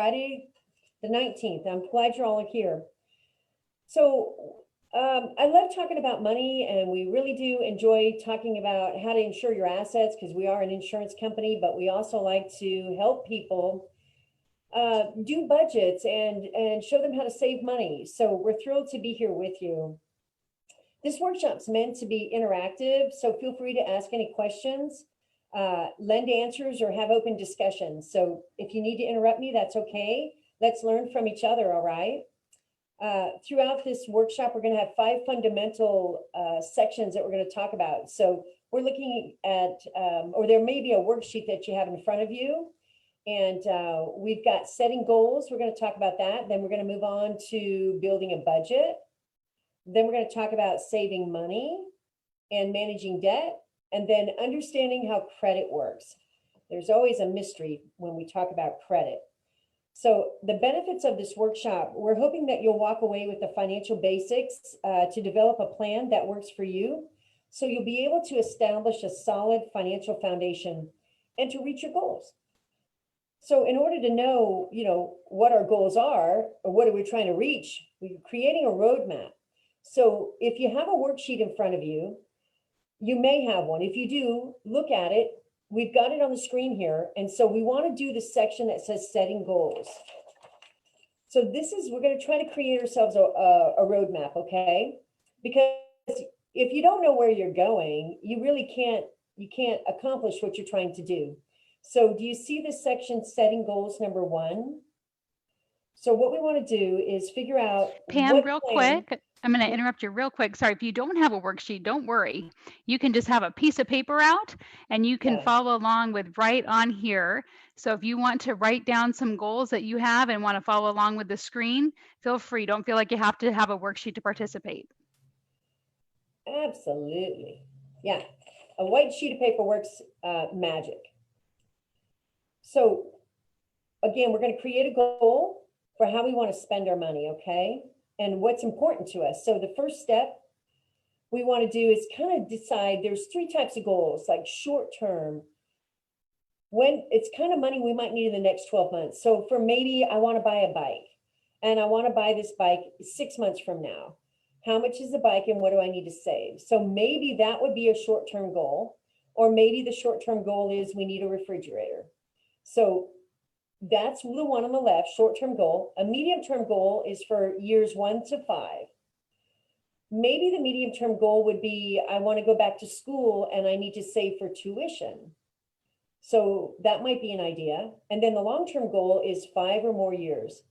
Friday the 19th. I'm glad you're all here. So I love talking about money, and we really do enjoy talking about how to insure your assets because we are an insurance company, but we also like to help people do budgets and show them how to save money. So we're thrilled to be here with you. This workshop's meant to be interactive, so feel free to ask any questions, lend answers, or have open discussions. So if you need to interrupt me, that's okay. Let's learn from each other, all right? Throughout this workshop, we're going to have 5 fundamental sections that we're going to talk about. So we're looking at, or there may be a worksheet that you have in front of you. And we've got setting goals. We're going to talk about that. Then we're going to move on to building a budget. Then we're going to talk about saving money and managing debt, and then understanding how credit works. There's always a mystery when we talk about credit. So the benefits of this workshop, we're hoping that you'll walk away with the financial basics to develop a plan that works for you. So you'll be able to establish a solid financial foundation and to reach your goals. So in order to know, what our goals are, or what are we trying to reach, we're creating a roadmap. So if you have a worksheet in front of you, you may have one. If you do, look at it. We've got it on the screen here. And so we want to do the section that says setting goals. So we're going to try to create ourselves a roadmap, okay? Because if you don't know where you're going, you really can't accomplish what you're trying to do. So do you see this section, setting goals number 1? So what we want to do is figure out— Pam, real quick, I'm going to interrupt you real quick. Sorry, if you don't have a worksheet, don't worry. You can just have a piece of paper out and you can follow along with right on here. So if you want to write down some goals that you have and want to follow along with the screen, feel free. Don't feel like you have to have a worksheet to participate. Absolutely. Yeah. A white sheet of paper works magic. So again, we're going to create a goal for how we want to spend our money, okay? And what's important to us. So the first step we want to do is kind of decide there's 3 types of goals, like short term, when it's kind of money we might need in the next 12 months. So for maybe I want to buy a bike, and I want to buy this bike 6 months from now. How much is the bike and what do I need to save? So maybe that would be a short-term goal, or maybe the short-term goal is we need a refrigerator. So that's the one on the left, short-term goal. A medium-term goal is for years 1 to 5. Maybe the medium-term goal would be, I want to go back to school and I need to save for tuition. So that might be an idea. And then the long-term goal is 5 or more years.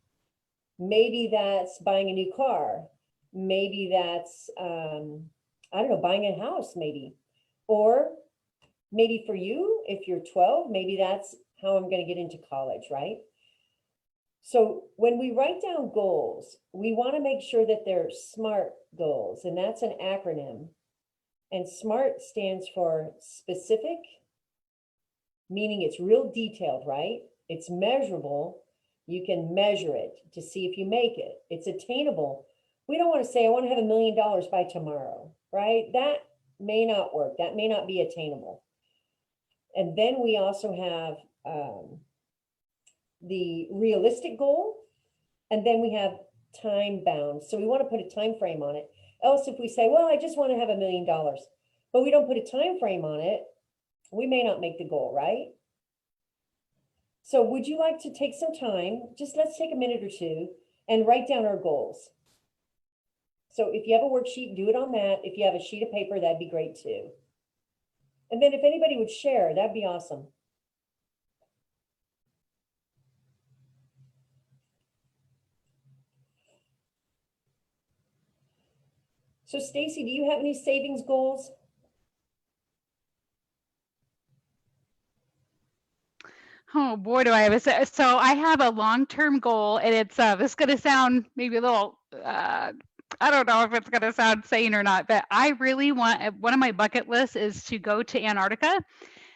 Maybe that's buying a new car. Maybe that's, I don't know, buying a house maybe. Or maybe for you, if you're 12, maybe that's how I'm going to get into college, right? So when we write down goals, we want to make sure that they're SMART goals, and that's an acronym. And SMART stands for specific, meaning it's real detailed, right? It's measurable. You can measure it to see if you make it. It's attainable. We don't want to say, I want to have $1 million by tomorrow, right? That may not work. That may not be attainable. And then we also have the realistic goal, and then we have time bound. So we want to put a time frame on it. Else, if we say, well, I just want to have $1 million, but we don't put a time frame on it, we may not make the goal, right? So would you like to take some time, just let's take a minute or 2 and write down our goals. So if you have a worksheet, do it on that. If you have a sheet of paper, that'd be great too. And then if anybody would share, that'd be awesome. So Stacy, do you have any savings goals? Oh boy, do I have a— so I have a long-term goal, and it's this is going to sound maybe a little I don't know if it's going to sound sane or not, but I really want— one of my bucket lists is to go to Antarctica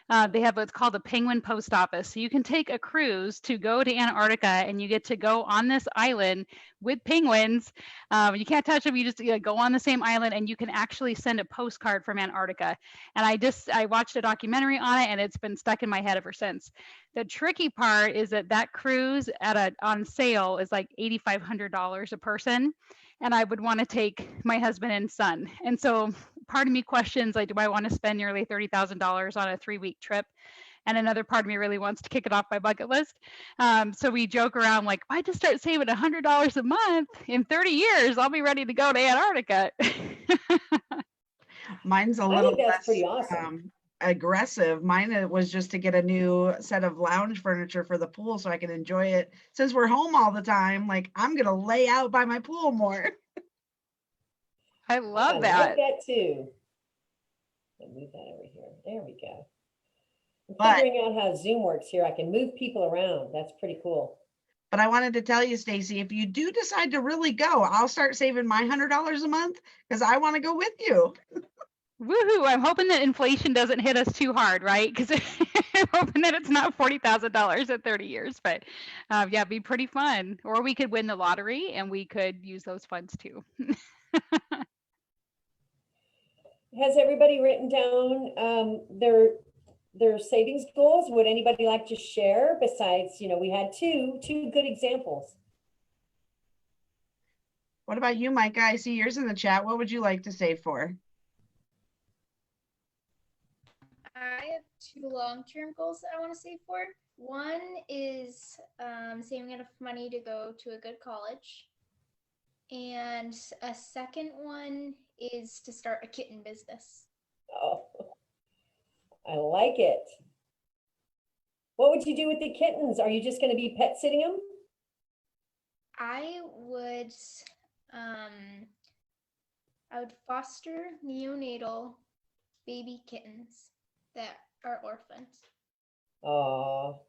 They have what's called a penguin post office. So you can take a cruise to go to Antarctica, and you get to go on this island with penguins. You can't touch them. You just go on the same island, and you can actually send a postcard from Antarctica. And I watched a documentary on it, and it's been stuck in my head ever since. The tricky part is that cruise on sale is like $8,500 a person. And I would want to take my husband and son. And so part of me questions, like, do I want to spend nearly $30,000 on a 3-week trip? And another part of me really wants to kick it off my bucket list. So we joke around like, if I just start saving $100 a month in 30 years, I'll be ready to go to Antarctica. Mine's a little less pretty awesome. Aggressive. Mine was just to get a new set of lounge furniture for the pool so I can enjoy it. Since we're home all the time, like, I'm going to lay out by my pool more. I love that. I like that too. I'll move that over here. There we go. I'm figuring out how Zoom works here. I can move people around. That's pretty cool. But I wanted to tell you, Stacy, if you do decide to really go, I'll start saving my $100 a month because I want to go with you. Woohoo! I'm hoping that inflation doesn't hit us too hard, right? Because I'm hoping that it's not $40,000 at 30 years. But yeah, it'd be pretty fun. Or we could win the lottery and we could use those funds too. Has everybody written down their savings goals? Would anybody like to share? Besides, we had two good examples. What about you, Micah? I see yours in the chat. What would you like to save for? I have 2 long-term goals that I want to save for. One is saving enough money to go to a good college. And a second one is to start a kitten business. Oh, I like it. What would you do with the kittens? Are you just going to be pet sitting them? I would foster neonatal baby kittens that are orphans. Oh,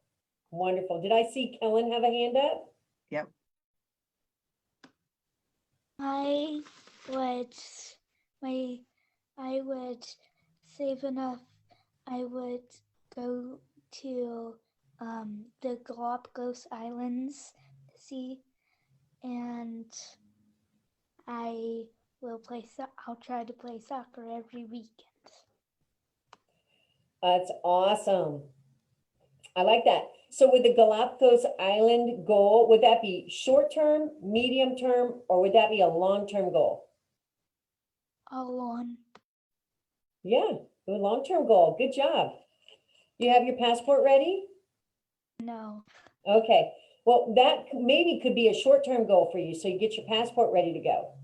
wonderful. Did I see Kellen have a hand up? Yep. I would save enough. I would go to the Galapagos Islands to see, and I'll try to play soccer every weekend. That's awesome. I like that. So with the Galapagos Island goal, would that be short-term, medium-term, or would that be a long-term goal? All on. Yeah, a long-term goal. Good job. You have your passport ready? No. Okay. Well, that maybe could be a short-term goal for you, so you get your passport ready to go.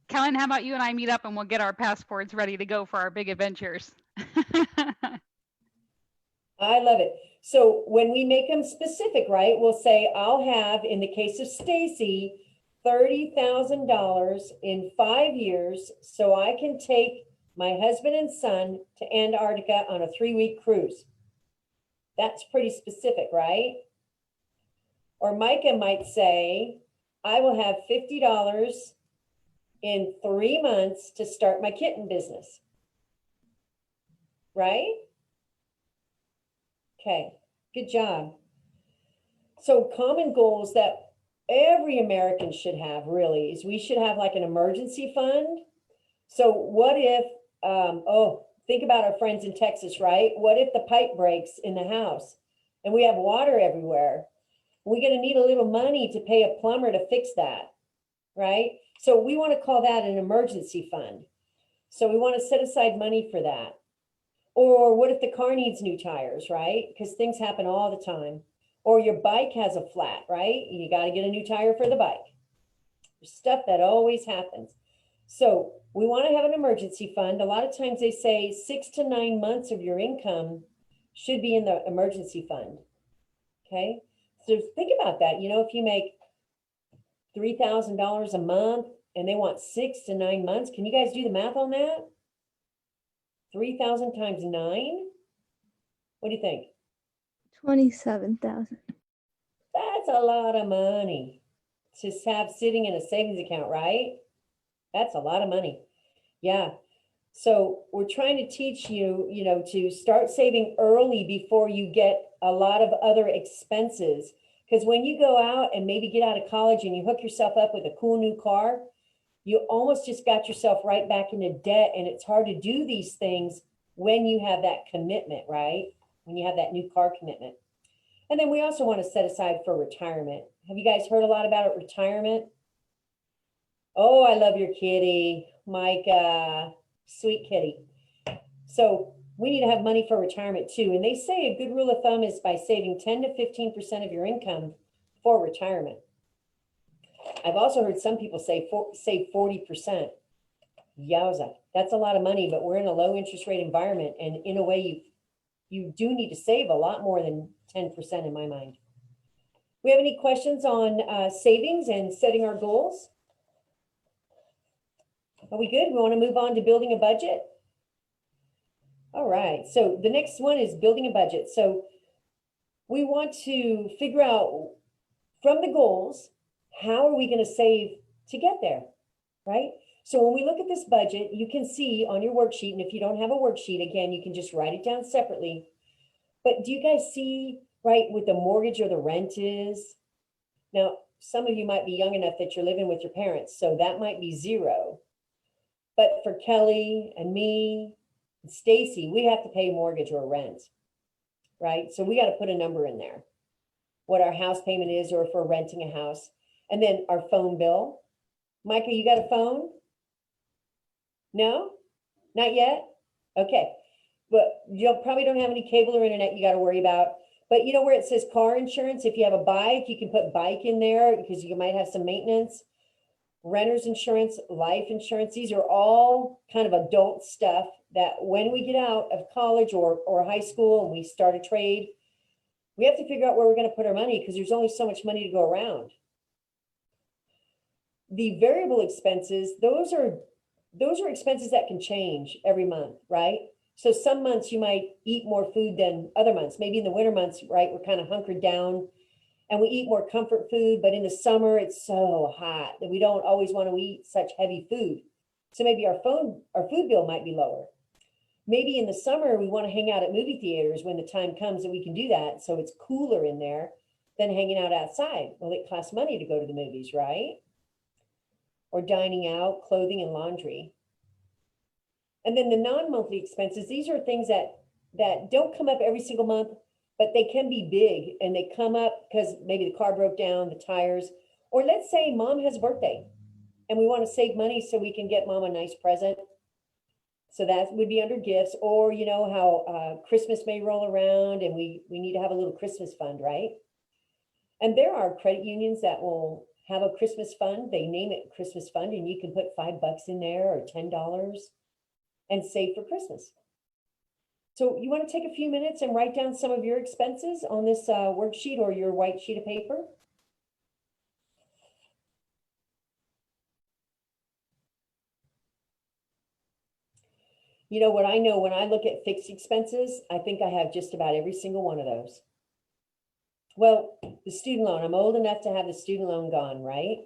Kellen, how about you and I meet up and we'll get our passports ready to go for our big adventures? I love it. So when we make them specific, right, we'll say, I'll have, in the case of Stacy, $30,000 in 5 years so I can take my husband and son to Antarctica on a 3-week cruise. That's pretty specific, right? Or Micah might say, I will have $50 in 3 months to start my kitten business. Right? Okay, good job. So common goals that every American should have really is we should have like an emergency fund. So what if, think about our friends in Texas, right? What if the pipe breaks in the house and we have water everywhere? We're going to need a little money to pay a plumber to fix that, right? So we want to call that an emergency fund. So we want to set aside money for that. Or what if the car needs new tires, right? Because things happen all the time. Or your bike has a flat, right? You got to get a new tire for the bike. There's stuff that always happens. So we want to have an emergency fund. A lot of times they say 6 to 9 months of your income should be in the emergency fund. Okay. So think about that. If you make $3,000 a month and they want 6 to 9 months, can you guys do the math on that? 3,000 times 9? What do you think? 27,000. That's a lot of money to have sitting in a savings account, right? That's a lot of money. Yeah. So we're trying to teach you, to start saving early before you get a lot of other expenses. Because when you go out and maybe get out of college and you hook yourself up with a cool new car, you almost just got yourself right back into debt. And it's hard to do these things when you have that commitment, right? When you have that new car commitment. And then we also want to set aside for retirement. Have you guys heard a lot about retirement? Oh, I love your kitty, Micah, sweet kitty. So we need to have money for retirement too. And they say a good rule of thumb is by saving 10 to 15% of your income for retirement. I've also heard some people say save 40%. Yowza, that's a lot of money, but we're in a low interest rate environment. And in a way, you do need to save a lot more than 10% in my mind. We have any questions on savings and setting our goals? Are we good? We want to move on to building a budget? All right, so the next one is building a budget. So we want to figure out from the goals, how are we going to save to get there, right? So when we look at this budget, you can see on your worksheet, and if you don't have a worksheet, again, you can just write it down separately. But do you guys see, right, what the mortgage or the rent is? Now, some of you might be young enough that you're living with your parents, so that might be zero. But for Kelly and me, and Stacy, we have to pay mortgage or rent, right? So we got to put a number in there, what our house payment is, or if we're renting a house. And then our phone bill. Micah, you got a phone? No? Not yet? Okay. But you probably don't have any cable or internet you got to worry about. But you know where it says car insurance? If you have a bike, you can put bike in there because you might have some maintenance. Renter's insurance, life insurance, these are all kind of adult stuff that when we get out of college or high school and we start a trade, we have to figure out where we're going to put our money because there's only so much money to go around. The variable expenses, those are expenses that can change every month, right? So some months you might eat more food than other months. Maybe in the winter months, right, we're kind of hunkered down and we eat more comfort food, but in the summer it's so hot that we don't always want to eat such heavy food. So maybe our food bill might be lower. Maybe in the summer we want to hang out at movie theaters when the time comes that we can do that. So it's cooler in there than hanging out outside. Well, it costs money to go to the movies, right? Or dining out, clothing and laundry. And then the non-monthly expenses, these are things that don't come up every single month, but they can be big and they come up because maybe the car broke down, the tires, or let's say mom has a birthday and we want to save money so we can get mom a nice present. So that would be under gifts, or you know how Christmas may roll around and we need to have a little Christmas fund, right? And there are credit unions that will have a Christmas fund. They name it Christmas fund and you can put $5 in there or $10 and save for Christmas. So you want to take a few minutes and write down some of your expenses on this worksheet or your white sheet of paper. You know what I know when I look at fixed expenses, I think I have just about every single one of those. Well, the student loan, I'm old enough to have the student loan gone, right?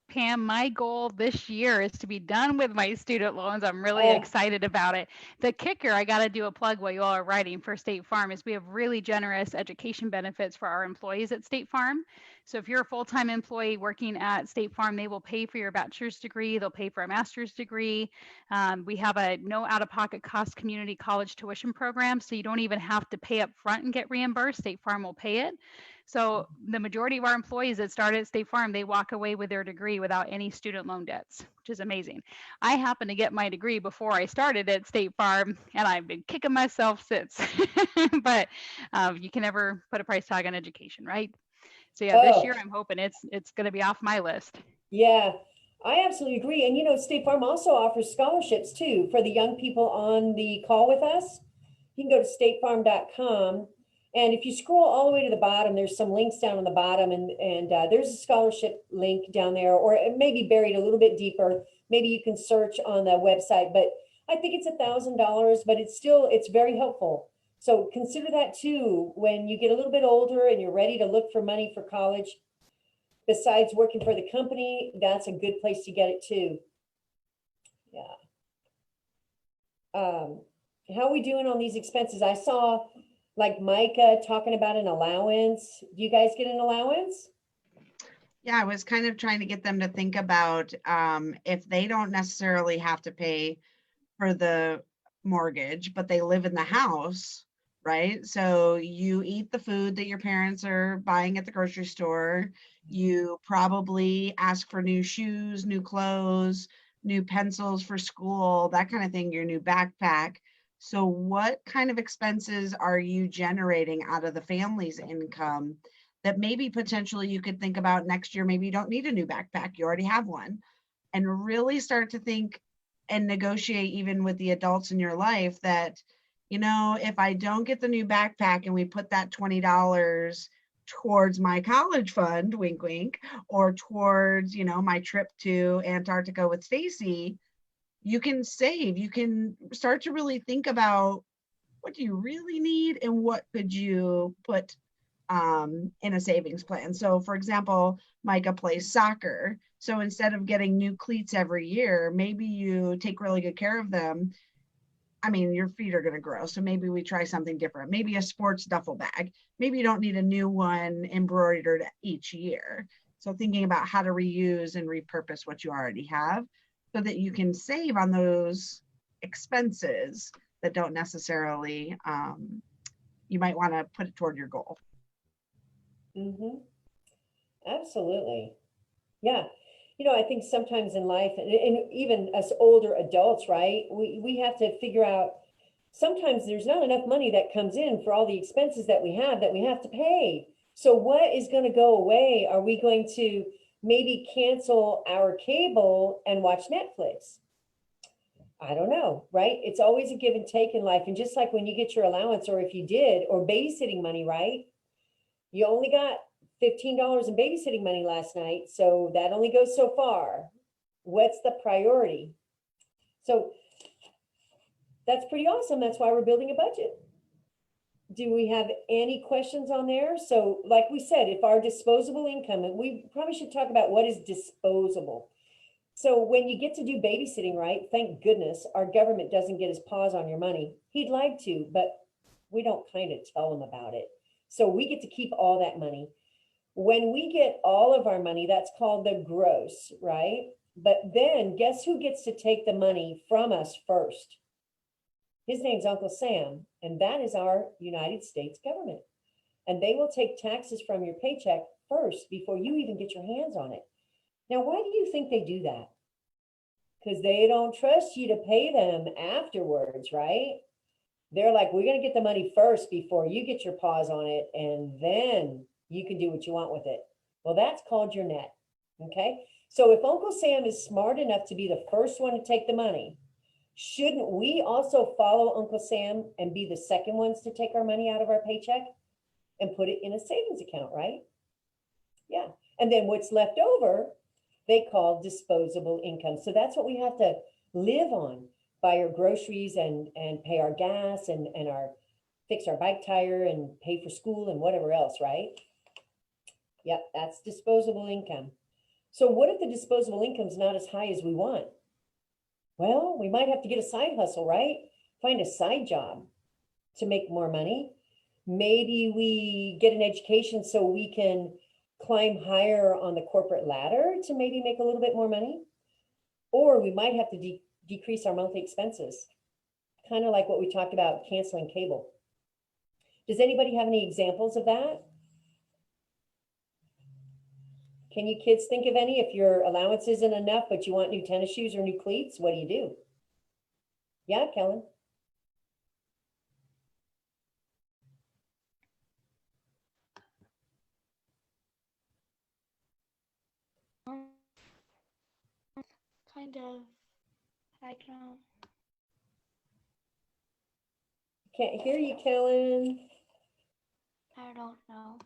Pam, my goal this year is to be done with my student loans. I'm really excited about it. The kicker, I got to do a plug while you all are writing for State Farm, is we have really generous education benefits for our employees at State Farm. So if you're a full-time employee working at State Farm, they will pay for your bachelor's degree. They'll pay for a master's degree. We have a no out-of-pocket cost community college tuition program, so you don't even have to pay up front and get reimbursed. State Farm will pay it. So the majority of our employees that start at State Farm, they walk away with their degree without any student loan debts, which is amazing. I happened to get my degree before I started at State Farm, and I've been kicking myself since. But you can never put a price tag on education, right? So yeah, this year I'm hoping it's going to be off my list. Yeah, I absolutely agree. And you know, State Farm also offers scholarships too for the young people on the call with us. You can go to statefarm.com. And if you scroll all the way to the bottom, there's some links down on the bottom and there's a scholarship link down there, or it may be buried a little bit deeper. Maybe you can search on the website, but I think it's $1,000, but it's very helpful. So consider that too, when you get a little bit older and you're ready to look for money for college. besides working for the company, that's a good place to get it too. Yeah. How are we doing on these expenses? I saw like Micah talking about an allowance. Do you guys get an allowance? Yeah, I was kind of trying to get them to think about if they don't necessarily have to pay for the mortgage, but they live in the house, right? So you eat the food that your parents are buying at the grocery store. You probably ask for new shoes, new clothes, new pencils for school, that kind of thing, your new backpack. So what kind of expenses are you generating out of the family's income that maybe potentially you could think about next year? Maybe you don't need a new backpack, you already have one, and really start to think and negotiate even with the adults in your life that, you know, if I don't get the new backpack and we put that $20 towards my college fund, wink, wink, or towards, you know, my trip to Antarctica with Stacy, you can save. You can start to really think about what do you really need and what could you put in a savings plan. So for example, Micah plays soccer. So instead of getting new cleats every year, maybe you take really good care of them. I mean, your feet are going to grow. So maybe we try something different. Maybe a sports duffel bag. Maybe you don't need a new one embroidered each year. So thinking about how to reuse and repurpose what you already have so that you can save on those expenses that don't necessarily, you might want to put it toward your goal. Mm-hmm. Absolutely. Yeah. You know, I think sometimes in life, and even us older adults, right, we have to figure out sometimes there's not enough money that comes in for all the expenses that we have to pay. So what is going to go away? Are we going to maybe cancel our cable and watch Netflix? I don't know, right? It's always a give and take in life. And just like when you get your allowance, or if you did, or babysitting money, right? You only got $15 in babysitting money last night, so that only goes so far. What's the priority? So that's pretty awesome. That's why we're building a budget. Do we have any questions on there? So like we said, if our disposable income, and we probably should talk about what is disposable. So when you get to do babysitting, right, thank goodness our government doesn't get his paws on your money. He'd like to, but we don't kind of tell him about it. So we get to keep all that money. When we get all of our money, that's called the gross, right? But then guess who gets to take the money from us first? His name's Uncle Sam, and that is our United States government. And they will take taxes from your paycheck first before you even get your hands on it. Now, why do you think they do that? Because they don't trust you to pay them afterwards, right? They're like, we're going to get the money first before you get your paws on it, and then you can do what you want with it. Well, that's called your net, okay? So if Uncle Sam is smart enough to be the first one to take the money, shouldn't we also follow Uncle Sam and be the second ones to take our money out of our paycheck and put it in a savings account, right? Yeah. And then what's left over, they call disposable income. So that's what we have to live on. Buy our groceries and pay our gas and fix our bike tire and pay for school and whatever else, right? Yep, that's disposable income. So what if the disposable income is not as high as we want? Well, we might have to get a side hustle, right? Find a side job to make more money. Maybe we get an education so we can climb higher on the corporate ladder to maybe make a little bit more money. Or we might have to decrease our monthly expenses, kind of like what we talked about canceling cable. Does anybody have any examples of that? Can you kids think of any? If your allowance isn't enough, but you want new tennis shoes or new cleats, what do you do? Yeah, Kellen? Kind of, I don't know. Can't hear you, Kellen. I don't know.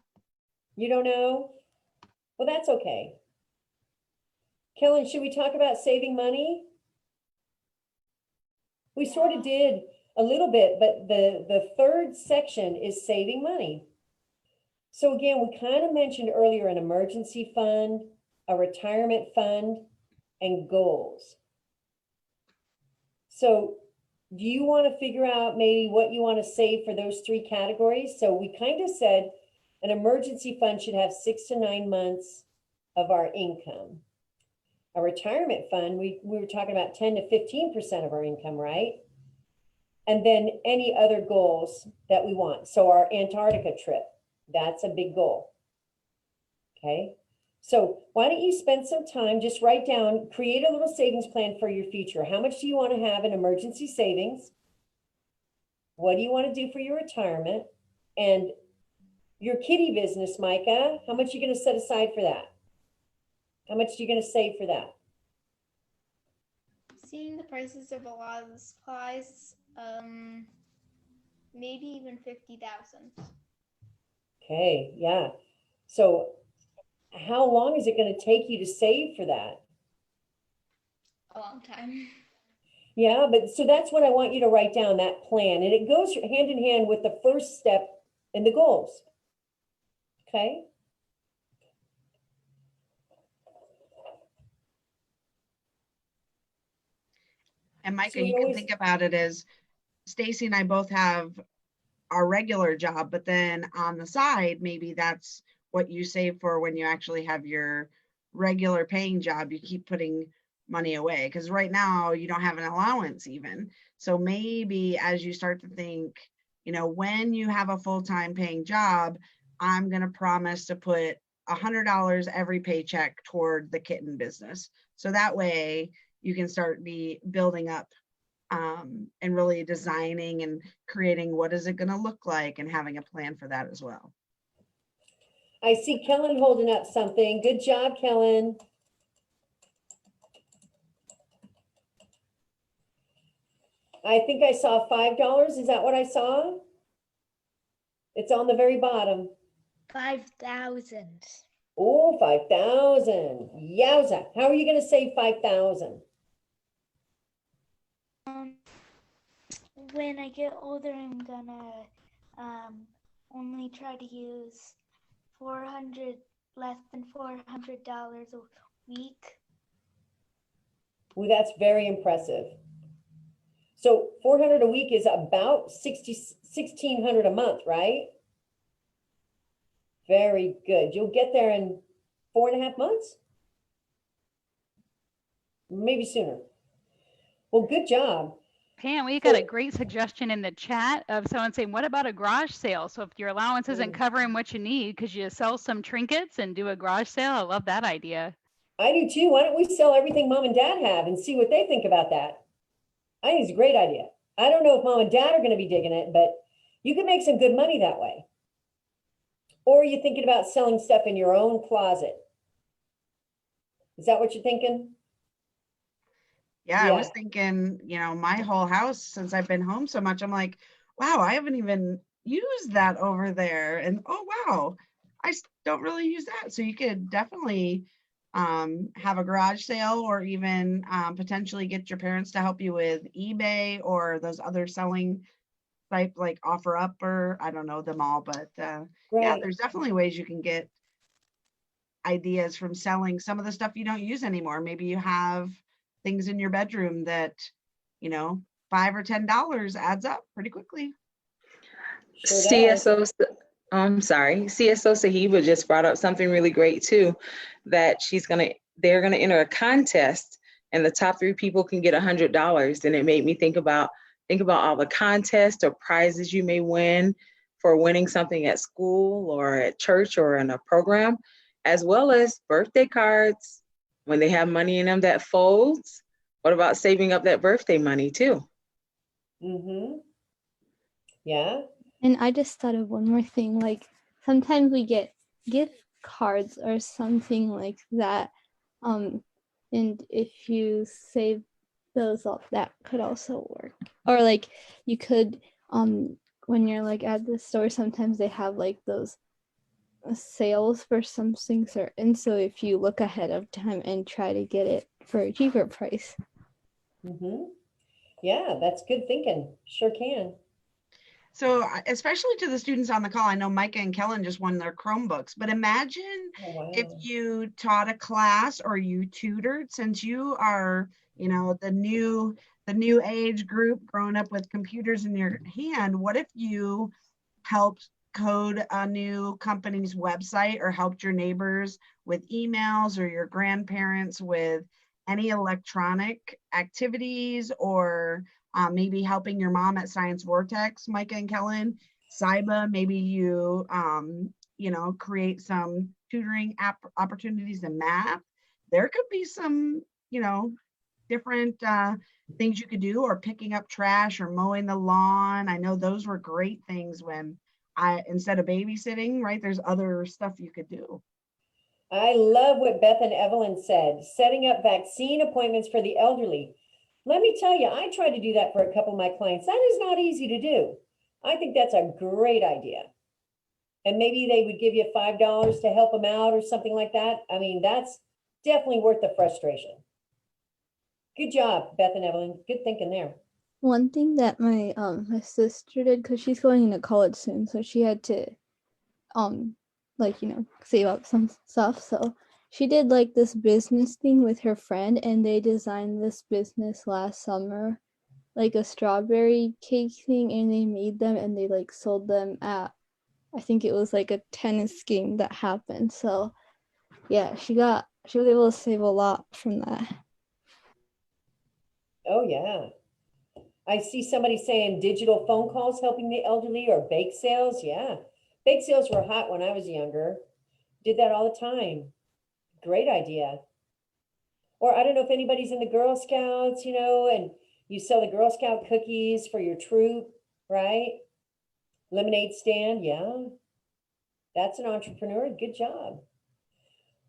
You don't know? Well, that's okay. Kellen, should we talk about saving money? We sort of did a little bit, but the third section is saving money. So again, we kind of mentioned earlier an emergency fund, a retirement fund, and goals. So do you want to figure out maybe what you want to save for those three categories? So we kind of said an emergency fund should have 6 to 9 months of our income. A retirement fund, we were talking about 10 to 15% of our income, right? And then any other goals that we want. So our Antarctica trip, that's a big goal. Okay. So why don't you spend some time, just write down, create a little savings plan for your future. How much do you want to have in emergency savings? What do you want to do for your retirement? And your kitty business, Micah, how much are you going to set aside for that? How much are you going to save for that? Seeing the prices of a lot of the supplies, maybe even 50,000. Okay, yeah. So how long is it going to take you to save for that? A long time. Yeah, but so that's what I want you to write down, that plan. And it goes hand in hand with the first step in the goals. Okay. And Micah, So you we can always- think about it as Stacy and I both have our regular job, but then on the side, maybe that's what you save for when you actually have your regular paying job. You keep putting money away because right now you don't have an allowance even. So maybe as you start to think, you know, when you have a full-time paying job, I'm going to promise to put $100 every paycheck toward the kitten business. So that way you can start building up and really designing and creating what is it going to look like and having a plan for that as well. I see Kellen holding up something. Good job, Kellen. I think I saw $5. Is that what I saw? It's on the very bottom. 5,000. Oh, 5,000. Yowza. How are you going to save 5,000? When I get older, I'm gonna only try to use less than $400 a week. Well, that's very impressive. So 400 a week is about 1,600 a month, right? Very good. You'll get there in 4.5 months? Maybe sooner. Well, good job. Pam, we got a great suggestion in the chat of someone saying, what about a garage sale? So if your allowance isn't covering what you need, could you sell some trinkets and do a garage sale? I love that idea. I do too. Why don't we sell everything mom and dad have and see what they think about that? I think it's a great idea. I don't know if mom and dad are going to be digging it, but you can make some good money that way. Or are you thinking about selling stuff in your own closet? Is that what you're thinking? Yeah, I was thinking, you know, my whole house, since I've been home so much, I'm like, wow, I haven't even used that over there. And oh, wow, I don't really use that. So you could definitely have a garage sale or even potentially get your parents to help you with eBay or those other selling type like OfferUp, or I don't know them all, but yeah, there's definitely ways you can get ideas from selling some of the stuff you don't use anymore. Maybe you have things in your bedroom that, you know, $5 or $10 adds up pretty quickly. Sure CSO, I'm sorry, CSO Sahiba just brought up something really great too, that they're gonna enter a contest and the top 3 people can get $100. And it made me think about all the contests or prizes you may win for winning something at school or at church or in a program, as well as birthday cards. When they have money in them that folds, what about saving up that birthday money too? Mm-hmm. Yeah. And I just thought of one more thing, like sometimes we get gift cards or something like that. And if you save those up, that could also work. Or like you could, when you're like at the store, sometimes they have like those sales for something certain. So if you look ahead of time and try to get it for a cheaper price. Mm-hmm. Yeah, that's good thinking. Sure can. So especially to the students on the call, I know Micah and Kellen just won their Chromebooks, but imagine if you taught a class or you tutored, since you are, you know, the new age group growing up with computers in your hand. What if you helped code a new company's website, or helped your neighbors with emails, or your grandparents with any electronic activities, or maybe helping your mom at Science Vortex, Micah and Kellen. Saiba, maybe you, you know, create some tutoring opportunities in math. There could be some, you know, different things you could do, or picking up trash or mowing the lawn. I know those were great things when instead of babysitting, right? There's other stuff you could do. I love what Beth and Evelyn said, setting up vaccine appointments for the elderly. Let me tell you, I tried to do that for a couple of my clients. That is not easy to do. I think that's a great idea. And maybe they would give you $5 to help them out or something like that. I mean, that's definitely worth the frustration. Good job, Beth and Evelyn. Good thinking there. One thing that my my sister did, because she's going into college soon, so she had to like, you know, save up some stuff. So she did like this business thing with her friend, and they designed this business last summer, like a strawberry cake thing, and they made them and they like sold them at, I think it was like a tennis game that happened. So yeah, she was able to save a lot from that. Oh yeah. I see somebody saying digital phone calls helping the elderly, or bake sales. Yeah. Bake sales were hot when I was younger. Did that all the time. Great idea. Or I don't know if anybody's in the Girl Scouts, you know, and you sell the Girl Scout cookies for your troop, right? Lemonade stand. Yeah. That's an entrepreneur. Good job.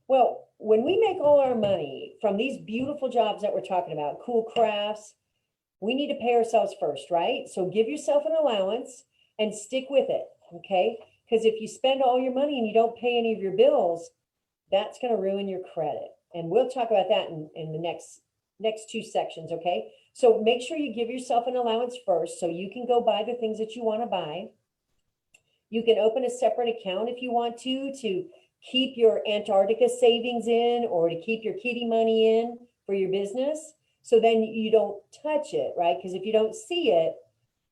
Well, when we make all our money from these beautiful jobs that we're talking about, cool crafts, we need to pay ourselves first, right? So give yourself an allowance and stick with it, okay? Because if you spend all your money and you don't pay any of your bills, that's going to ruin your credit. And we'll talk about that in the next two sections, okay? So make sure you give yourself an allowance first so you can go buy the things that you want to buy. You can open a separate account if you want to keep your Antarctica savings in, or to keep your kitty money in for your business. So then you don't touch it, right? Because if you don't see it,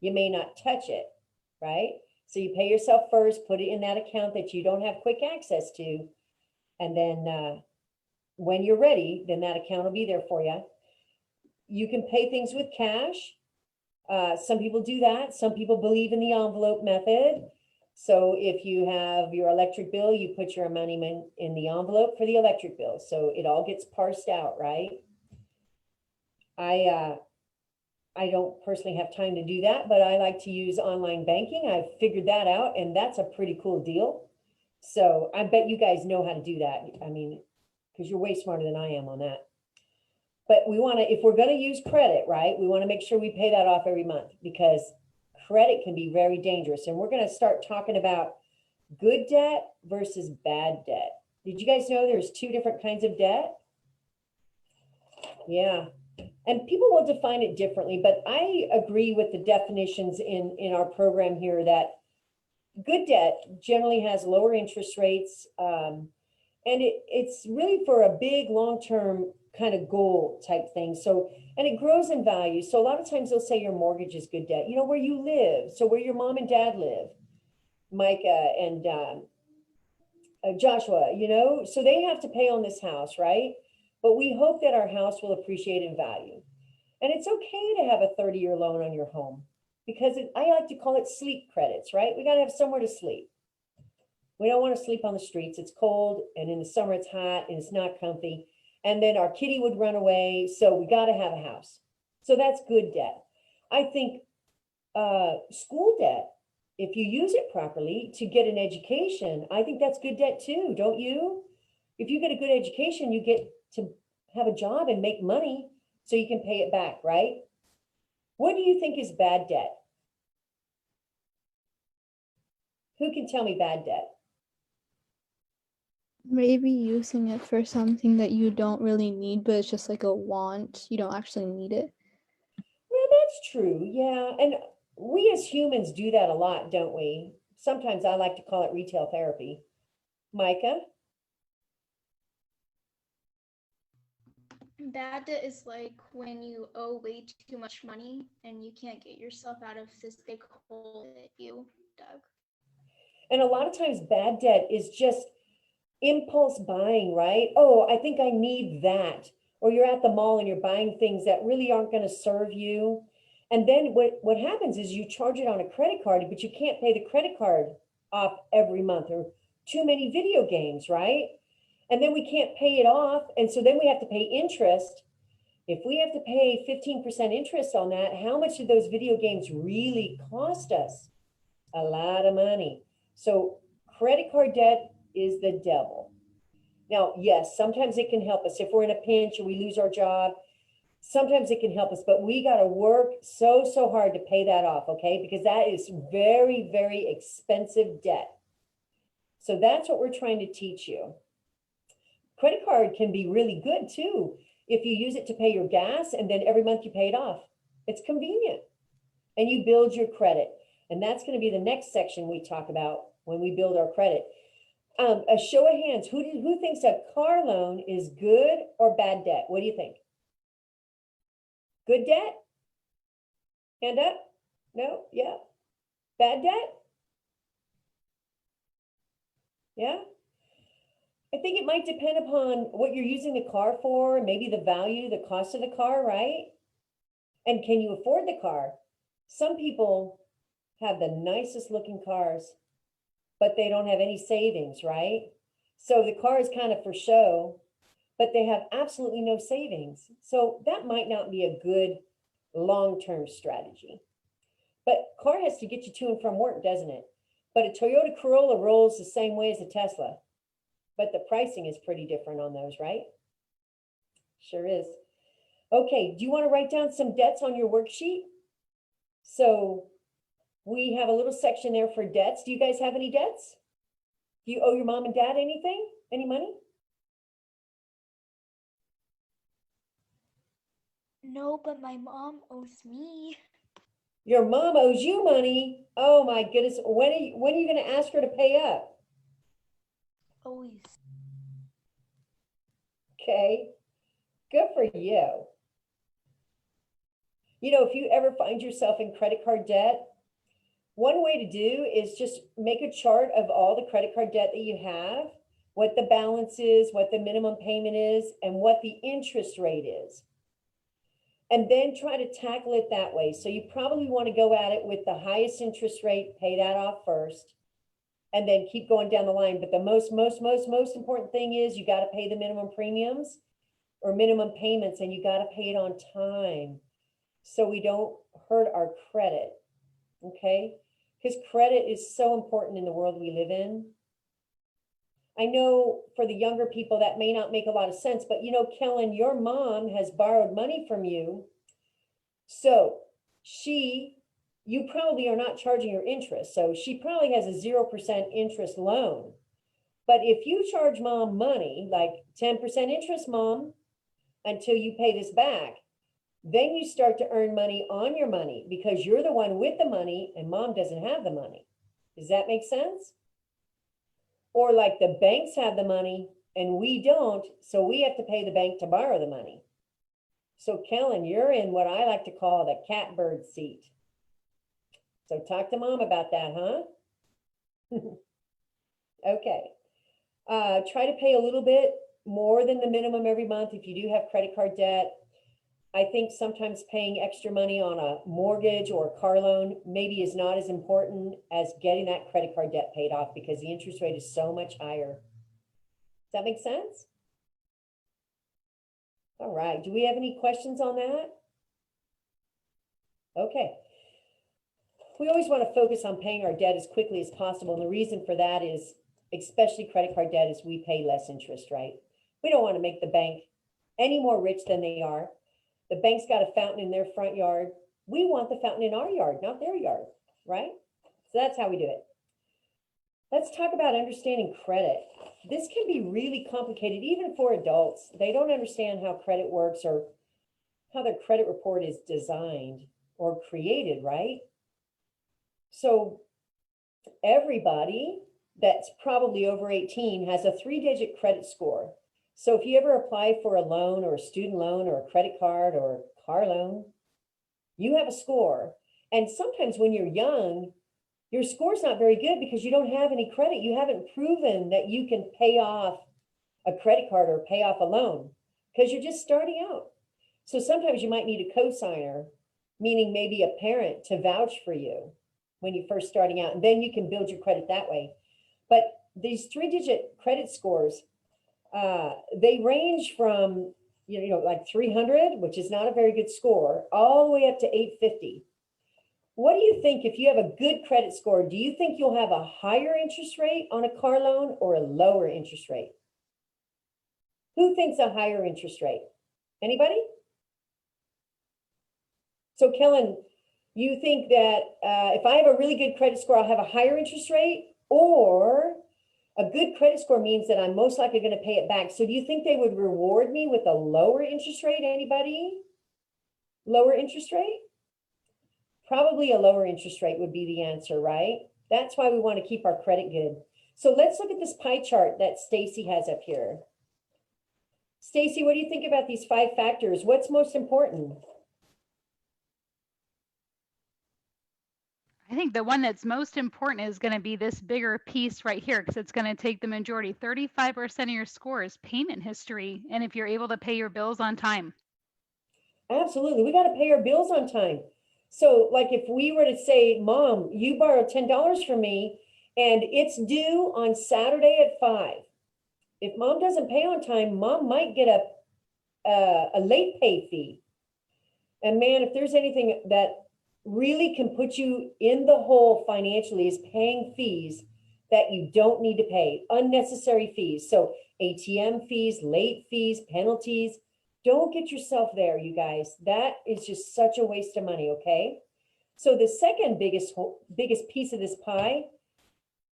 you may not touch it, right? So you pay yourself first, put it in that account that you don't have quick access to. And then when you're ready, then that account will be there for you. You can pay things with cash. Some people do that. Some people believe in the envelope method. So if you have your electric bill, you put your money in the envelope for the electric bill. So it all gets parsed out, right? I don't personally have time to do that, but I like to use online banking. I've figured that out, and that's a pretty cool deal. So I bet you guys know how to do that. I mean, because you're way smarter than I am on that. But we want to, if we're going to use credit, right, we want to make sure we pay that off every month, because credit can be very dangerous. And we're going to start talking about good debt versus bad debt. Did you guys know there's two different kinds of debt? Yeah. And people will define it differently, but I agree with the definitions in our program here that good debt generally has lower interest rates. And it's really for a big long-term kind of goal type thing. So, and it grows in value. So a lot of times they'll say your mortgage is good debt, you know, where you live. So where your mom and dad live, Micah and Joshua, you know, so they have to pay on this house, right? But we hope that our house will appreciate in value. And it's okay to have a 30-year loan on your home, because I like to call it sleep credits, right? We got to have somewhere to sleep. We don't want to sleep on the streets. It's cold, and in the summer it's hot and it's not comfy. And then our kitty would run away. So we got to have a house. So that's good debt. I think school debt, if you use it properly to get an education, I think that's good debt too, don't you? If you get a good education, you get to have a job and make money so you can pay it back, right? What do you think is bad debt? Who can tell me bad debt? Maybe using it for something that you don't really need, but it's just like a want. You don't actually need it. Well, that's true. Yeah. And we as humans do that a lot, don't we? Sometimes I like to call it retail therapy. Micah? Bad debt is like when you owe way too much money and you can't get yourself out of this big hole that you dug. And a lot of times bad debt is just impulse buying, right? Oh, I think I need that. Or you're at the mall and you're buying things that really aren't going to serve you. And then what happens is you charge it on a credit card, but you can't pay the credit card off every month, or too many video games, right? And then we can't pay it off. And so then we have to pay interest. If we have to pay 15% interest on that, how much did those video games really cost us? A lot of money. So credit card debt is the devil. Now, yes, sometimes it can help us if we're in a pinch or we lose our job. Sometimes it can help us, but we got to work so hard to pay that off, okay? Because that is very, very expensive debt. So that's what we're trying to teach you. Credit card can be really good too if you use it to pay your gas and then every month you pay it off. It's convenient and you build your credit. And that's going to be the next section we talk about when we build our credit. A show of hands, who thinks a car loan is good or bad debt? What do you think? Good debt? Hand up? No? Yeah. Bad debt? Yeah. I think it might depend upon what you're using the car for, maybe the value, the cost of the car, right? And can you afford the car? Some people have the nicest looking cars, but they don't have any savings, right? So the car is kind of for show, but they have absolutely no savings. So that might not be a good long-term strategy. But car has to get you to and from work, doesn't it? But a Toyota Corolla rolls the same way as a Tesla, but the pricing is pretty different on those, right? Sure is. Okay, do you want to write down some debts on your worksheet? So we have a little section there for debts. Do you guys have any debts? Do you owe your mom and dad anything? Any money? No, but my mom owes me. Your mom owes you money. Oh my goodness. When are you going to ask her to pay up? Always. Okay. Good for you. You know, if you ever find yourself in credit card debt, one way to do is just make a chart of all the credit card debt that you have, what the balance is, what the minimum payment is, and what the interest rate is. And then try to tackle it that way. So you probably want to go at it with the highest interest rate, pay that off first, and then keep going down the line. But the most important thing is you got to pay the minimum premiums or minimum payments, and you got to pay it on time so we don't hurt our credit, okay? Because credit is so important in the world we live in. I know for the younger people that may not make a lot of sense, but you know, Kellen, your mom has borrowed money from you. So you probably are not charging her interest. So she probably has a 0% interest loan. But if you charge mom money, like 10% interest, mom, until you pay this back, then you start to earn money on your money because you're the one with the money and mom doesn't have the money. Does that make sense? Or like the banks have the money and we don't, so we have to pay the bank to borrow the money. So Kellen, you're in what I like to call the catbird seat. So talk to mom about that, huh? Okay. Try to pay a little bit more than the minimum every month if you do have credit card debt. I think sometimes paying extra money on a mortgage or a car loan maybe is not as important as getting that credit card debt paid off because the interest rate is so much higher. Does that make sense? All right. Do we have any questions on that? Okay. We always want to focus on paying our debt as quickly as possible. And the reason for that is, especially credit card debt, is we pay less interest, right? We don't want to make the bank any more rich than they are. The bank's got a fountain in their front yard. We want the fountain in our yard, not their yard, right? So that's how we do it. Let's talk about understanding credit. This can be really complicated, even for adults. They don't understand how credit works or how their credit report is designed or created, right? So everybody that's probably over 18 has a 3-digit credit score. So if you ever apply for a loan or a student loan or a credit card or a car loan, you have a score. And sometimes when you're young, your score's not very good because you don't have any credit. You haven't proven that you can pay off a credit card or pay off a loan because you're just starting out. So sometimes you might need a cosigner, meaning maybe a parent to vouch for you when you're first starting out, and then you can build your credit that way. But these 3-digit credit scores, they range from, like 300, which is not a very good score, all the way up to 850. What do you think if you have a good credit score? Do you think you'll have a higher interest rate on a car loan or a lower interest rate? Who thinks a higher interest rate? Anybody? So Kellen, you think that if I have a really good credit score, I'll have a higher interest rate, or a good credit score means that I'm most likely going to pay it back. So do you think they would reward me with a lower interest rate? Anybody? Lower interest rate? Probably a lower interest rate would be the answer, right? That's why we want to keep our credit good. So let's look at this pie chart that Stacy has up here. Stacy, what do you think about these 5 factors? What's most important? I think the one that's most important is going to be this bigger piece right here, because it's going to take the majority. 35% of your score is payment history, and if you're able to pay your bills on time. Absolutely. We got to pay our bills on time. So like if we were to say, Mom, you borrowed $10 from me and it's due on Saturday at 5. If Mom doesn't pay on time, Mom might get a late pay fee. And man, if there's anything that really can put you in the hole financially is paying fees that you don't need to pay, unnecessary fees. So ATM fees, late fees, penalties. Don't get yourself there, you guys. That is just such a waste of money, okay? So the second biggest piece of this pie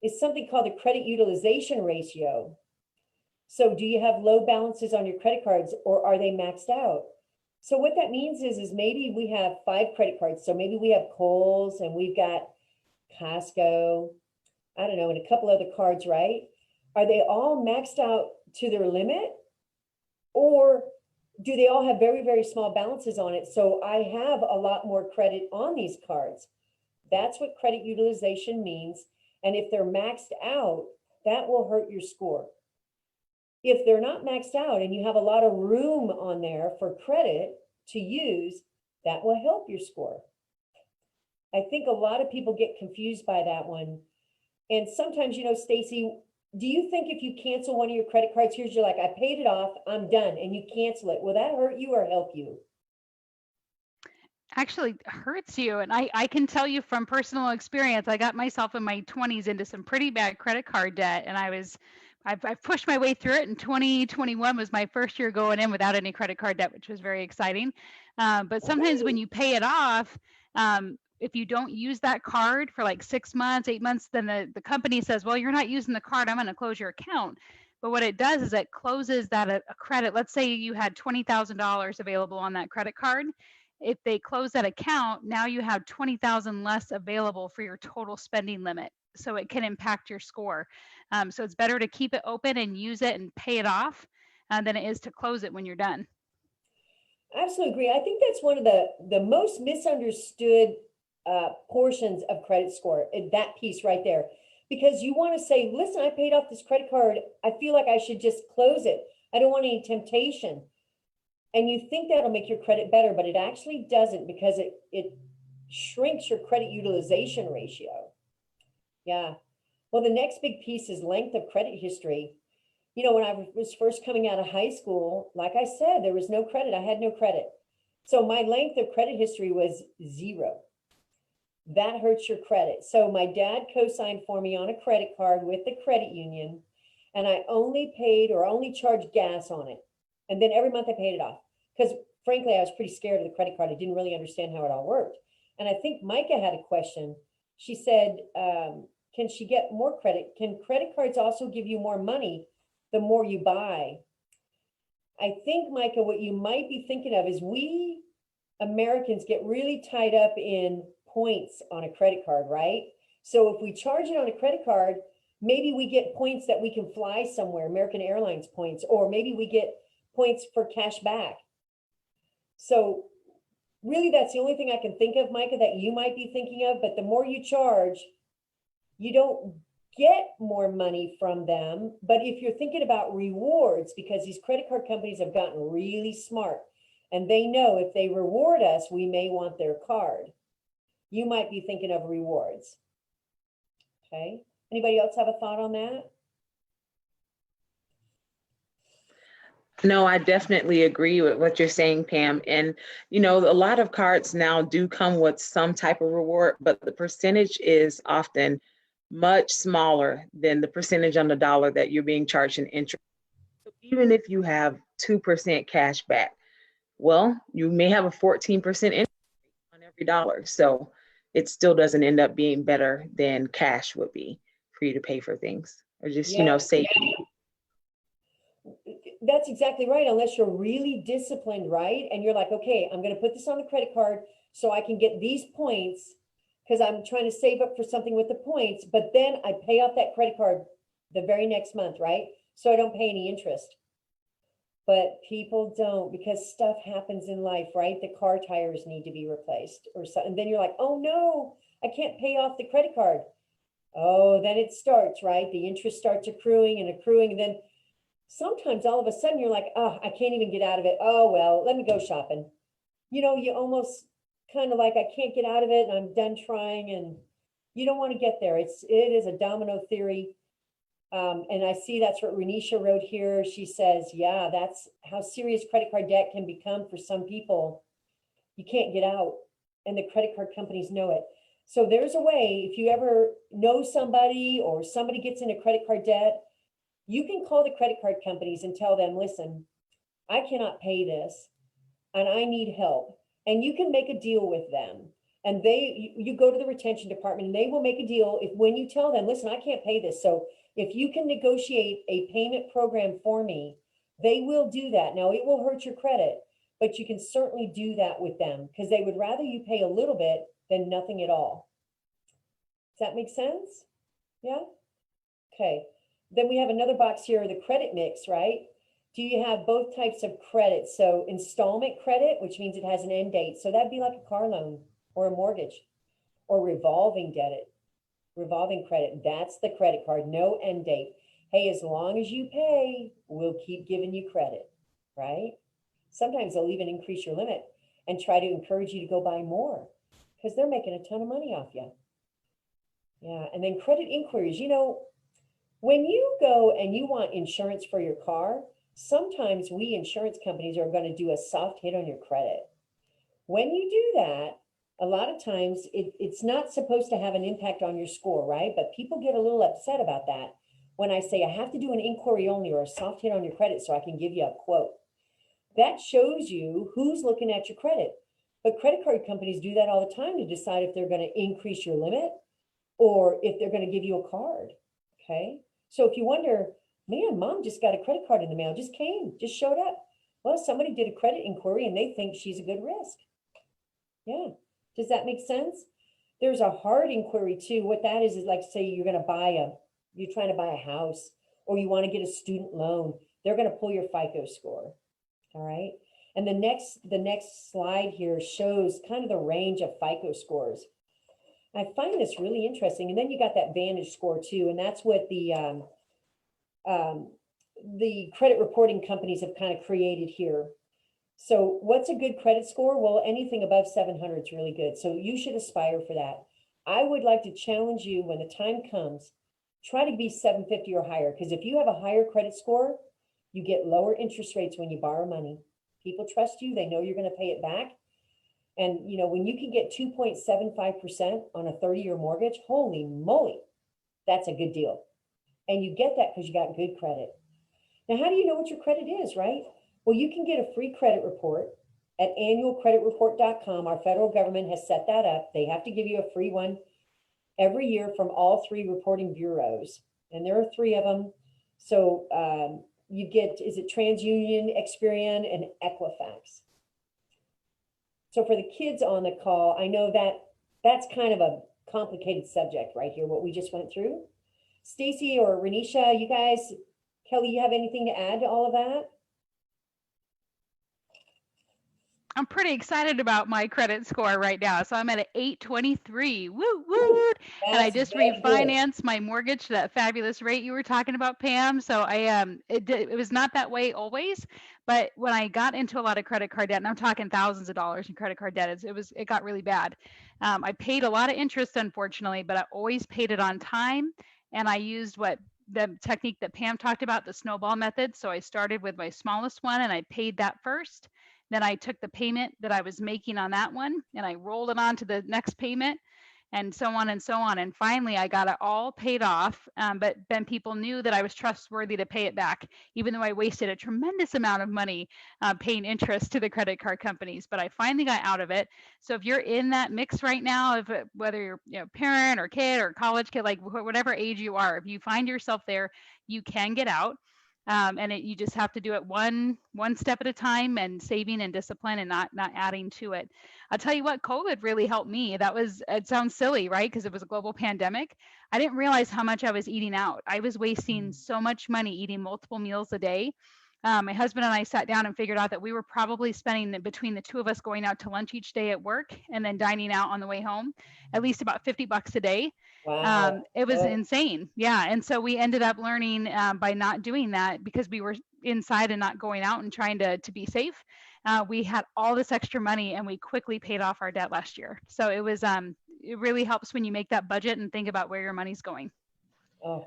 is something called the credit utilization ratio. So do you have low balances on your credit cards, or are they maxed out? So what that means is maybe we have 5 credit cards. So maybe we have Kohl's and we've got Costco, I don't know, and a couple other cards, right? Are they all maxed out to their limit? Or do they all have very, very small balances on it? So I have a lot more credit on these cards. That's what credit utilization means. And if they're maxed out, that will hurt your score. If they're not maxed out and you have a lot of room on there for credit to use, that will help your score. I think a lot of people get confused by that one. And sometimes, Stacy, do you think if you cancel one of your credit cards, you're like, I paid it off, I'm done, and you cancel it, will that hurt you or help you? Actually hurts you. And I can tell you from personal experience, I got myself in my 20s into some pretty bad credit card debt. And I've pushed my way through it. And 2021 was my first year going in without any credit card debt, which was very exciting. But sometimes when you pay it off, if you don't use that card for like 6 months, 8 months, then the company says, well, you're not using the card, I'm going to close your account. But what it does is it closes that a credit. Let's say you had $20,000 available on that credit card. If they close that account, now you have $20,000 less available for your total spending limit. So it can impact your score. So it's better to keep it open and use it and pay it off than it is to close it when you're done. I absolutely agree. I think that's one of the most misunderstood portions of credit score, that piece right there. Because you want to say, listen, I paid off this credit card. I feel like I should just close it. I don't want any temptation. And you think that'll make your credit better, but it actually doesn't, because it shrinks your credit utilization ratio. Yeah. Well, the next big piece is length of credit history. When I was first coming out of high school, like I said, there was no credit. I had no credit. So my length of credit history was 0. That hurts your credit. So my dad co-signed for me on a credit card with the credit union, and I only paid or only charged gas on it. And then every month I paid it off, because frankly, I was pretty scared of the credit card. I didn't really understand how it all worked. And I think Micah had a question. She said, can she get more credit? Can credit cards also give you more money the more you buy? I think, Micah, what you might be thinking of is we Americans get really tied up in points on a credit card, right? So if we charge it on a credit card, maybe we get points that we can fly somewhere, American Airlines points, or maybe we get points for cash back. So really, that's the only thing I can think of, Micah, that you might be thinking of. But the more you charge, you don't get more money from them. But if you're thinking about rewards, because these credit card companies have gotten really smart and they know if they reward us, we may want their card. You might be thinking of rewards. Okay. Anybody else have a thought on that? No, I definitely agree with what you're saying, Pam. And, you know, a lot of cards now do come with some type of reward, but the percentage is often much smaller than the percentage on the dollar that you're being charged in interest. So even if you have 2% cash back, well, you may have a 14% interest on every dollar. So it still doesn't end up being better than cash would be for you to pay for things or just, you know, save. That's exactly right. Unless you're really disciplined, right? And you're like, okay, I'm going to put this on the credit card so I can get these points because I'm trying to save up for something with the points. But then I pay off that credit card the very next month, right? So I don't pay any interest. But people don't, because stuff happens in life, right? The car tires need to be replaced or something. And then you're like, oh no, I can't pay off the credit card. Oh, then it starts, right? The interest starts accruing and accruing. And then sometimes all of a sudden you're like, oh, I can't even get out of it. Oh, well, let me go shopping. You know, you almost kind of like, I can't get out of it and I'm done trying, and you don't want to get there. It is a domino theory. And I see that's what Renisha wrote here. She says, yeah, that's how serious credit card debt can become for some people. You can't get out, and the credit card companies know it. So there's a way, if you ever know somebody or somebody gets into credit card debt, you can call the credit card companies and tell them, listen, I cannot pay this and I need help. And you can make a deal with them. And you go to the retention department and they will make a deal if when you tell them, listen, I can't pay this. So if you can negotiate a payment program for me, they will do that. Now it will hurt your credit, but you can certainly do that with them because they would rather you pay a little bit than nothing at all. Does that make sense? Yeah? Okay. Then we have another box here, the credit mix, right? Do you have both types of credit? So installment credit, which means it has an end date. So that'd be like a car loan or a mortgage, or revolving credit. That's the credit card, no end date. Hey, as long as you pay, we'll keep giving you credit, right? Sometimes they'll even increase your limit and try to encourage you to go buy more because they're making a ton of money off you. Yeah, and then credit inquiries, you know, when you go and you want insurance for your car, sometimes we insurance companies are going to do a soft hit on your credit. When you do that, a lot of times it's not supposed to have an impact on your score, right? But people get a little upset about that when I say I have to do an inquiry only or a soft hit on your credit so I can give you a quote. That shows you who's looking at your credit. But credit card companies do that all the time to decide if they're going to increase your limit or if they're going to give you a card, okay? So if you wonder, man, mom just got a credit card in the mail, just showed up. Well, somebody did a credit inquiry and they think she's a good risk. Yeah, does that make sense? There's a hard inquiry too. What that is like, say you're trying to buy a house or you want to get a student loan. They're going to pull your FICO score, all right? And the next slide here shows kind of the range of FICO scores. I find this really interesting. And then you got that Vantage score too. And that's what the credit reporting companies have kind of created here. So what's a good credit score? Well, anything above 700 is really good. So you should aspire for that. I would like to challenge you when the time comes, try to be 750 or higher. Because if you have a higher credit score, you get lower interest rates when you borrow money. People trust you. They know you're going to pay it back. And, you know, when you can get 2.75% on a 30-year mortgage, holy moly, that's a good deal. And you get that because you got good credit. Now, how do you know what your credit is, right? Well, you can get a free credit report at annualcreditreport.com. Our federal government has set that up. They have to give you a free one every year from all three reporting bureaus. And there are three of them. So you get, is it TransUnion, Experian, and Equifax? So for the kids on the call, I know that that's kind of a complicated subject right here, what we just went through. Stacy or Renisha, you guys, Kelly, you have anything to add to all of that? I'm pretty excited about my credit score right now. So I'm at an 823. Woo, woo. And I just refinanced my mortgage to that fabulous rate you were talking about, Pam. So it was not that way always, but when I got into a lot of credit card debt, and I'm talking thousands of dollars in credit card debt, it got really bad. I paid a lot of interest, unfortunately, but I always paid it on time. And I used the technique that Pam talked about, the Snowball Method. So I started with my smallest one and I paid that first. Then I took the payment that I was making on that one and I rolled it on to the next payment and so on and so on. And finally, I got it all paid off. But then people knew that I was trustworthy to pay it back, even though I wasted a tremendous amount of money paying interest to the credit card companies. But I finally got out of it. So if you're in that mix right now, of whether you're parent or kid or college kid, like whatever age you are, if you find yourself there, you can get out. You just have to do it one step at a time, and saving and discipline, and not adding to it. I'll tell you what, COVID really helped me. It sounds silly, right? Because it was a global pandemic. I didn't realize how much I was eating out. I was wasting so much money eating multiple meals a day. My husband and I sat down and figured out that we were probably spending, between the two of us, going out to lunch each day at work and then dining out on the way home, at least about $50 a day. Wow. It was insane. Yeah. And so we ended up learning by not doing that, because we were inside and not going out and trying to be safe. We had all this extra money and we quickly paid off our debt last year. So it really helps when you make that budget and think about where your money's going. Oh,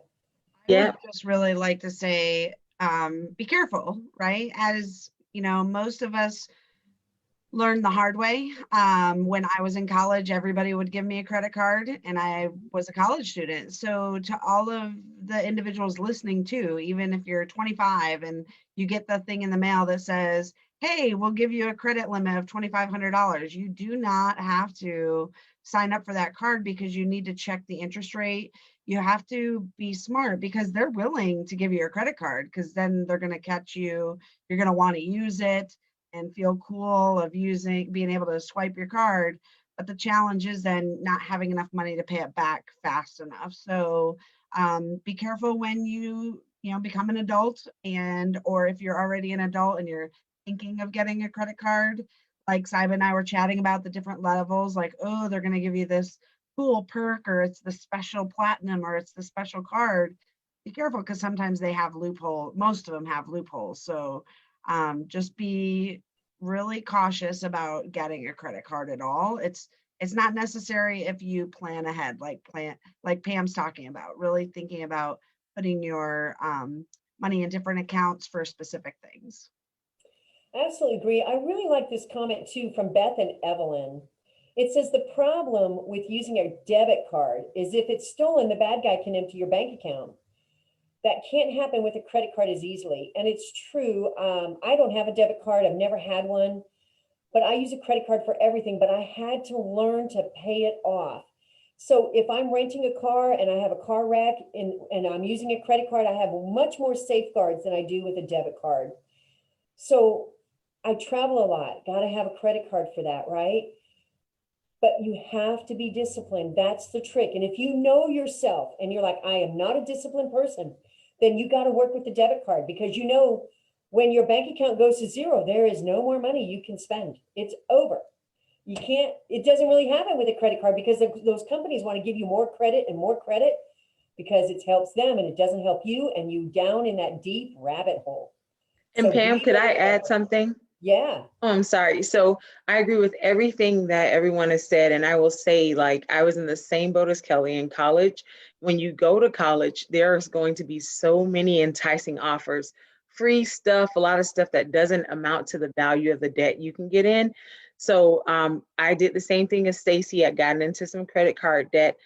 yeah. I would just really like to say, be careful, right? As you know, most of us learned the hard way. When I was in college, everybody would give me a credit card and I was a college student. So to all of the individuals listening too, even if you're 25 and you get the thing in the mail that says, hey, we'll give you a credit limit of $2,500. You do not have to sign up for that card, because you need to check the interest rate. You have to be smart, because they're willing to give you a credit card, because then they're going to catch you. You're going to want to use it and feel cool of being able to swipe your card. But the challenge is then not having enough money to pay it back fast enough. So be careful when you become an adult, or if you're already an adult and you're thinking of getting a credit card. Like Simon and I were chatting about the different levels, like, oh, they're going to give you this cool perk, or it's the special platinum, or it's the special card. Be careful, because sometimes they have loopholes. Most of them have loopholes. So just be really cautious about getting a credit card at all. It's not necessary if you plan ahead, like Pam's talking about, really thinking about putting your money in different accounts for specific things. I absolutely agree. I really like this comment too from Beth and Evelyn. It says the problem with using a debit card is if it's stolen, the bad guy can empty your bank account. That can't happen with a credit card as easily. And it's true. I don't have a debit card. I've never had one, but I use a credit card for everything, but I had to learn to pay it off. So if I'm renting a car and I have a car wreck and I'm using a credit card, I have much more safeguards than I do with a debit card. So I travel a lot, got to have a credit card for that, right? But you have to be disciplined. That's the trick. And if you know yourself and you're like, I am not a disciplined person, then you got to work with the debit card, because you know when your bank account goes to zero, there is no more money you can spend. It's over. You can't, it doesn't really happen with a credit card, because those companies want to give you more credit and more credit, because it helps them and it doesn't help you, and you down in that deep rabbit hole. And so Pam, could I add something? Yeah. Oh, I'm sorry. So I agree with everything that everyone has said. And I will say, like, I was in the same boat as Kelly in college. When you go to college, there's going to be so many enticing offers, free stuff, a lot of stuff that doesn't amount to the value of the debt you can get in. So I did the same thing as Stacy. I got into some credit card debt,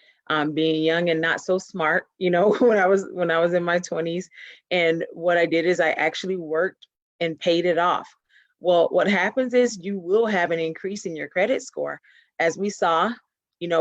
being young and not so smart, when I was in my 20s. And what I did is I actually worked and paid it off. Well, what happens is you will have an increase in your credit score. As we saw,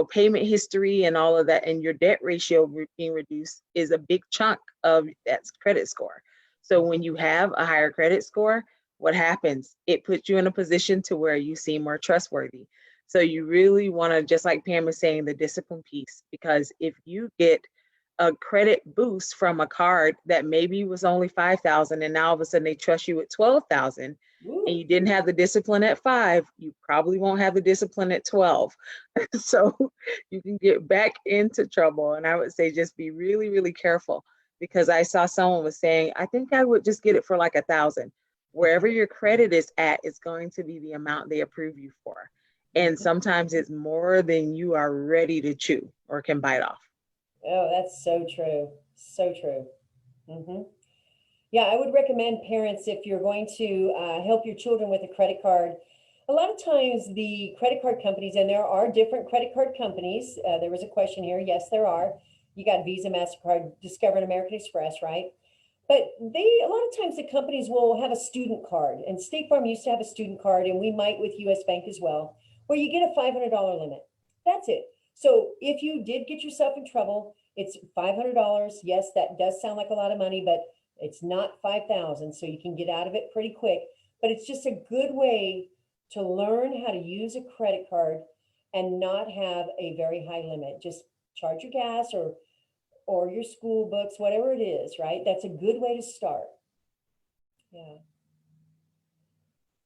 payment history and all of that, and your debt ratio being reduced is a big chunk of that credit score. So when you have a higher credit score, what happens? It puts you in a position to where you seem more trustworthy. So you really want to, just like Pam was saying, the discipline piece, because if you get a credit boost from a card that maybe was only 5,000 and now all of a sudden they trust you with 12,000, and you didn't have the discipline at 5, you probably won't have the discipline at 12. So you can get back into trouble. And I would say just be really, really careful, because I saw someone was saying, I think I would just get it for like 1,000. Wherever your credit is at, it's going to be the amount they approve you for. And sometimes it's more than you are ready to chew or can bite off. Oh, that's so true. So true. Yeah, I would recommend parents, if you're going to help your children with a credit card, a lot of times the credit card companies, and there are different credit card companies. There was a question here. Yes, there are. You got Visa, MasterCard, Discover, and American Express, right? But a lot of times the companies will have a student card, and State Farm used to have a student card, and we might with US Bank as well, where you get a $500 limit. That's it. So if you did get yourself in trouble, it's $500. Yes, that does sound like a lot of money, but it's not 5,000, so you can get out of it pretty quick. But it's just a good way to learn how to use a credit card and not have a very high limit. Just charge your gas or your school books, whatever it is, right? That's a good way to start. Yeah.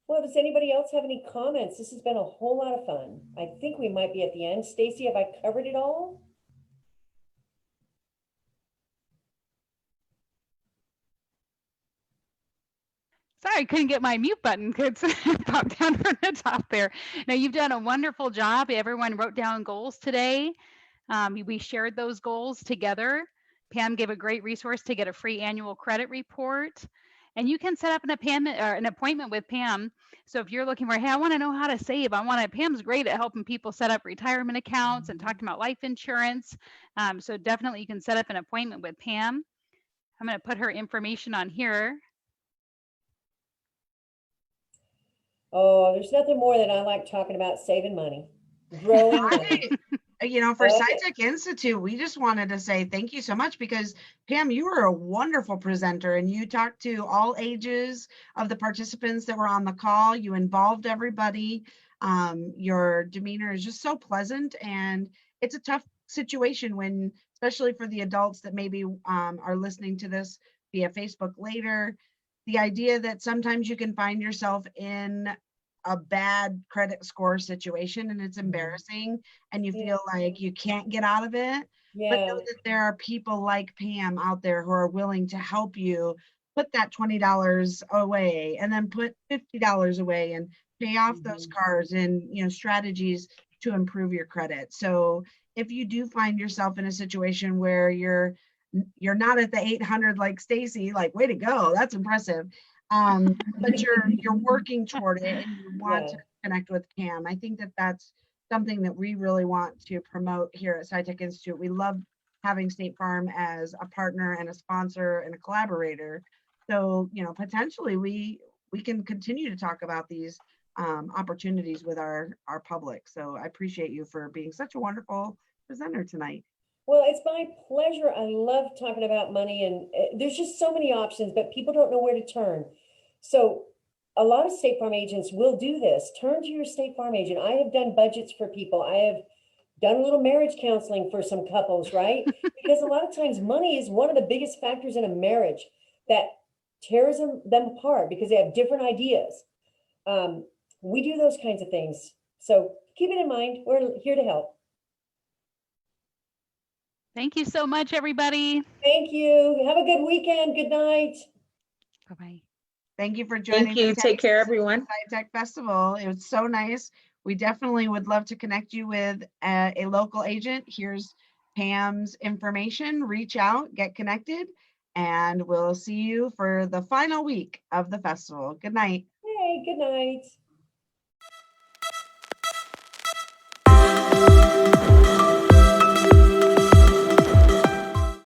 Well, does anybody else have any comments? This has been a whole lot of fun. I think we might be at the end. Stacy, have I covered it all? Sorry, I couldn't get my mute button because it popped down from the top there. Now, you've done a wonderful job. Everyone wrote down goals today. We shared those goals together. Pam gave a great resource to get a free annual credit report. And you can set up an appointment with Pam. So if you're looking for, hey, I want to know how to save. Pam's great at helping people set up retirement accounts and talking about life insurance. So definitely you can set up an appointment with Pam. I'm going to put her information on here. Oh, there's nothing more than I like talking about saving money, growing money. You know, for SciTech Institute, we just wanted to say thank you so much, because Pam, you were a wonderful presenter and you talked to all ages of the participants that were on the call. You involved everybody. Your demeanor is just so pleasant, and it's a tough situation when, especially for the adults that maybe are listening to this via Facebook later, the idea that sometimes you can find yourself in a bad credit score situation and it's embarrassing and you feel like you can't get out of it. But know that there are people like Pam out there who are willing to help you put that $20 away and then put $50 away and pay off those cards, and strategies to improve your credit. So if you do find yourself in a situation where you're not at the 800 like Stacy, like, way to go, that's impressive. But you're working toward it and you want to connect with Pam. I think that that's something that we really want to promote here at SciTech Institute. We love having State Farm as a partner and a sponsor and a collaborator. So, potentially we can continue to talk about these opportunities with our public. So I appreciate you for being such a wonderful presenter tonight. Well, it's my pleasure. I love talking about money, and there's just so many options, but people don't know where to turn. So a lot of State Farm agents will do this. Turn to your State Farm agent. I have done budgets for people. I have done a little marriage counseling for some couples, right? Because a lot of times money is one of the biggest factors in a marriage that tears them apart because they have different ideas. We do those kinds of things. So keep it in mind. We're here to help. Thank you so much, everybody. Thank you. Have a good weekend. Good night. Bye-bye. Thank you for joining. Thank you. Take care, everyone. SciTech Festival. It was so nice. We definitely would love to connect you with a local agent. Here's Pam's information. Reach out, get connected, and we'll see you for the final week of the festival. Good night. Hey, good night.